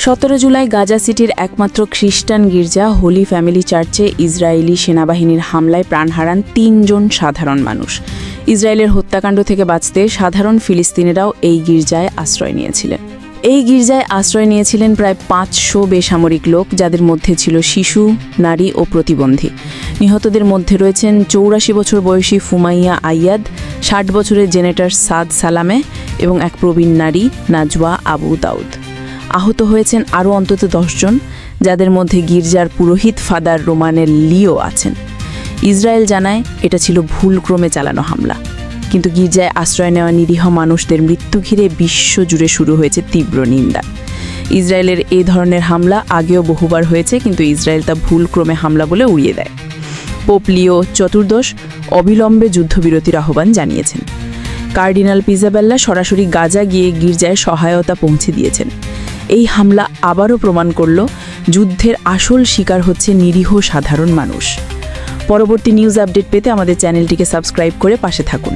17 জুলাই গাজা সিটির একমাত্র খ্রিস্টান গির্জা হোলি ফ্যামিলি চার্চে ইসরায়েলি সেনাবাহিনীর হামলায় প্রাণ হারান 3 জন সাধারণ মানুষ। ইসরায়েলের হত্যাকাণ্ড থেকে বাঁচতে সাধারণ ফিলিস্তিনিরাও এই গির্জায় আশ্রয় নিয়েছিলেন। এই গির্জায় আশ্রয় নিয়েছিলেন প্রায় 500 বেসামরিক লোক, যাদের মধ্যে ছিল শিশু, নারী ও প্রতিবন্ধী। নিহতদের মধ্যে রয়েছেন 84 বছর বয়সী ফুমাইয়া আইয়াদ, 60 বছরের জেনেটার সাদ সালামে এবং এক প্রবীণ নারী নাজওয়া আবু দাউদ। আহত হয়েছেন আরও অন্তত 10 জন, যাদের মধ্যে গির্জার পুরোহিত ফাদার রোমানের লিও আছেন। ইসরায়েল জানায় এটা ছিল ভুলক্রমে চালানো হামলা, কিন্তু গির্জায় আশ্রয় নেওয়া নিরীহ মানুষদের মৃত্যু ঘিরে বিশ্বজুড়ে শুরু হয়েছে তীব্র নিন্দা। ইসরায়েলের এই ধরনের হামলা আগেও বহুবার হয়েছে, কিন্তু ইসরায়েল তা ভুলক্রমে হামলা বলে উড়িয়ে দেয়। পোপ লিও চতুর্দশ অবিলম্বে যুদ্ধবিরতির আহ্বান জানিয়েছেন। কার্ডিনাল পিজাবেল্লা সরাসরি গাজা গিয়ে গির্জায় সহায়তা পৌঁছে দিয়েছেন। এই হামলা আবারও প্রমাণ করল যুদ্ধের আসল শিকার হচ্ছে নিরীহ সাধারণ মানুষ। পরবর্তী নিউজ আপডেট পেতে আমাদের চ্যানেলটিকে সাবস্ক্রাইব করে পাশে থাকুন।